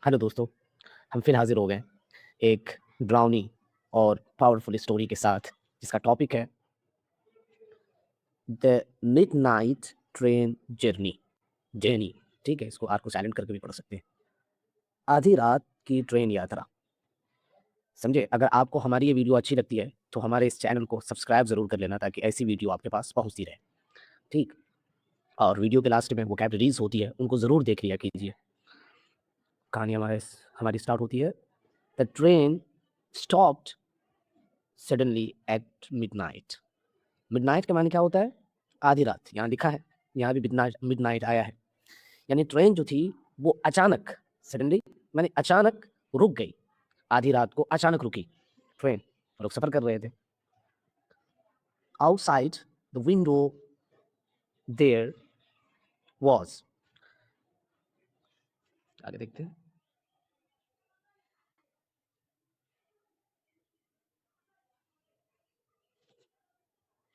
Hello दोस्तों, हम फिर हाज़िर हो गए एक ड्रावनी और पावरफुल स्टोरी के साथ जिसका टॉपिक है the midnight train journey. Journey, ठीक है? इसको आर को साइलेंट करके भी पढ़ सकते हैं। आधी रात की ट्रेन यात्रा। समझे? अगर आपको हमारी ये वीडियो अच्छी लगती है, तो हमारे इस चैनल को सब्सक्राइब ज़रूर कर लेना ताकि ऐसी वीडियो आपके पास पहुँचती रहे, ठीक? और वीडियो के लास्ट में वोकैब्युलरीज़ होती है, उनको ज़रूर देख लिया कीजिए। कहानी हमारी स्टार्ट होती है। The train stopped suddenly eight midnight. Midnight का माने क्या होता है? आधी रात, यहाँ लिखा है, यहाँ भी मिडनाइट मिडनाइट आया है। यानी ट्रेन जो थी वो अचानक सडनली माने अचानक रुक गई। आधी रात को अचानक रुकी ट्रेन, लोग सफ़र कर रहे थे। Outside the window there was, आगे देखते हैं।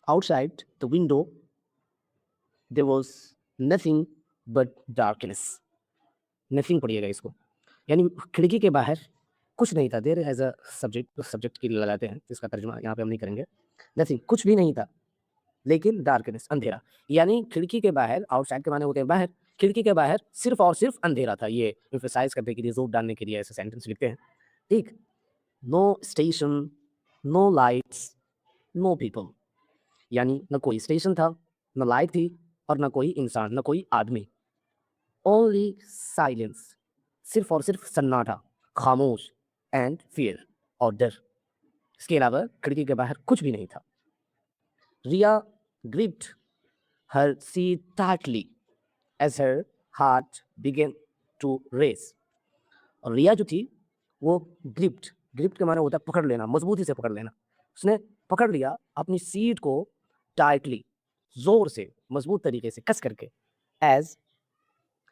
Outside the window there was nothing but darkness. Nothing पढ़िएगा इसको, यानी खिड़की के बाहर कुछ नहीं था। देयर एज़ अ सब्जेक्ट के लिए लगाते हैं, इसका तर्जुमा यहाँ पे हम नहीं करेंगे। नथिंग, कुछ भी नहीं था, लेकिन डार्कनेस, अंधेरा। यानी खिड़की के बाहर, आउटसाइड के माने होते हैं बाहर, खिड़की के बाहर सिर्फ़ और सिर्फ़ अंधेरा था। ये एम्फसाइज़ करने के लिए, ज़ोर डालने के लिए ऐसे सेंटेंस लिखते हैं, ठीक? No station, no lights, no people. यानी ना कोई स्टेशन था, ना लाइट थी और ना कोई इंसान, ना कोई आदमी। ओनली साइलेंस, सिर्फ़ और सिर्फ़ सन्नाटा, खामोश एंड फ़ियर और डर। इसके अलावा खिड़की के बाहर कुछ भी नहीं था। रिया gripped her seat tightly as her heart began to race। और रिया जो थी वो ग्रिप्ड के माने होता है पकड़ लेना, मजबूती से पकड़ लेना। उसने पकड़ लिया अपनी सीट को टाइटली, जोर से, मजबूत तरीके से, कस करके। एज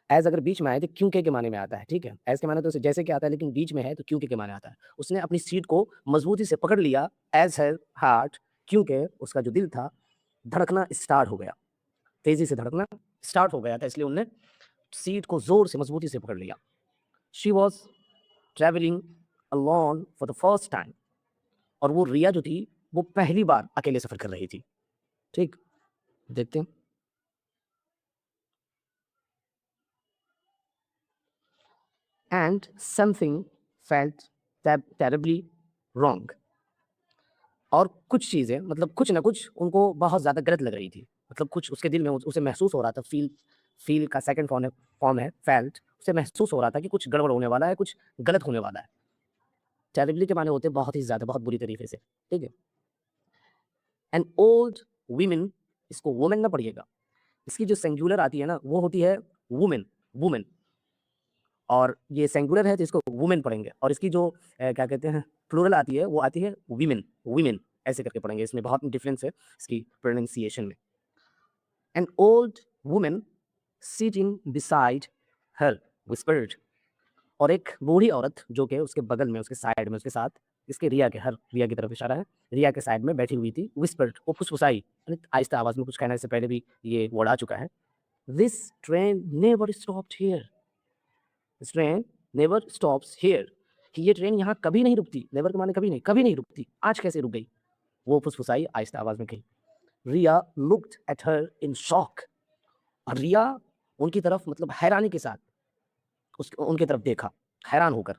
एज अगर बीच में आए तो क्योंकि के माने में आता है, ठीक है? एज के माने तो जैसे कि आता है, लेकिन बीच में है तो क्योंकि के माने आता है। उसने अपनी सीट को मजबूती से पकड़ लिया एज हर हार्ट, क्योंकि उसका जो दिल था धड़कना स्टार्ट हो गया, तेजी से धड़कना स्टार्ट हो गया था, इसलिए उन्होंने सीट को जोर से, मजबूती से पकड़ लिया। She was travelling alone for the first time. और वो रिया जो थी वो पहली बार अकेले सफर कर रही थी, ठीक? देखते हैं। And something felt terribly wrong. और कुछ चीज़ें, मतलब कुछ ना कुछ उनको बहुत ज़्यादा गलत लग रही थी। मतलब कुछ उसके दिल में उसे महसूस हो रहा था। फ़ील का सेकंड फॉर्म है फेल्ट। उसे महसूस हो रहा था कि कुछ गड़बड़ होने वाला है, कुछ गलत होने वाला है। टेरिबली के माने होते हैं बहुत ही ज़्यादा, बहुत बुरी तरीके से, ठीक है? एन ओल्ड वीमेन, इसको वुमेन ना पढ़िएगा। इसकी जो सिंगुलर आती है ना वो होती है वुमेन, वुमेन। और ये सिंगुलर है तो इसको वुमेन पढ़ेंगे। और इसकी जो क्या कहते हैं प्लूरल आती है वो आती है वीमेन, वीमेन ऐसे करके पढ़ेंगे। इसमें बहुत डिफरेंस है इसकी प्रोनाउंसिएशन में। An old women sitting beside her whispered. और एक बूढ़ी औरत जो कि उसके बगल में, उसके साइड में, उसके साथ, इसके रिया की तरफ इशारा है, रिया के साइड में बैठी हुई थी। विस्पर्ड, वो फुसफुसाई, यानी आहिस्ता आवाज़ में कुछ कहने से पहले भी ये वर्ड आ चुका है। This train never stopped here. This train never stops here, कि ये ट्रेन यहाँ कभी नहीं रुकती। नेवर के माने कभी नहीं रुकती। आज कैसे रुक गई? वो फुसफुसाई, आहिस्ता आवाज़ में कही। Riya looked at her in shock. और रिया उनकी तरफ, मतलब हैरानी के साथ उनकी तरफ देखा, हैरान होकर।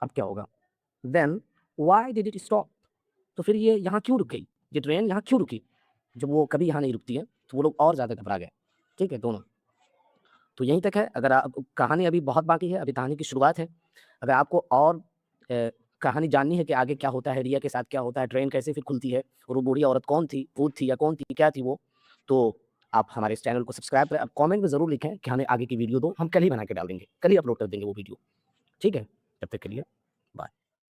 अब क्या होगा? Then why did it stop? तो फिर ये यहाँ क्यों रुक गई? ये ट्रेन यहाँ क्यों रुकी? जब वो कभी यहाँ नहीं रुकती है, तो वो लोग और ज़्यादा घबरा गए, ठीक है, दोनों। तो यहीं तक है। अगर आप, कहानी अभी बहुत बाकी है, अभी कहानी की शुरुआत है। अगर आपको और कहानी जाननी है कि आगे क्या होता है, रिया के साथ क्या होता है, ट्रेन कैसे फिर खुलती है और वो बूढ़ी औरत कौन थी, भूत थी या कौन थी, क्या थी वो, तो आप हमारे इस चैनल को सब्सक्राइब करें। आप कमेंट में ज़रूर लिखें कि हमें आगे की वीडियो दो, हम कल ही बना के डाल देंगे, कल ही अपलोड कर देंगे वो वीडियो, ठीक है? तब तक के लिए बाय।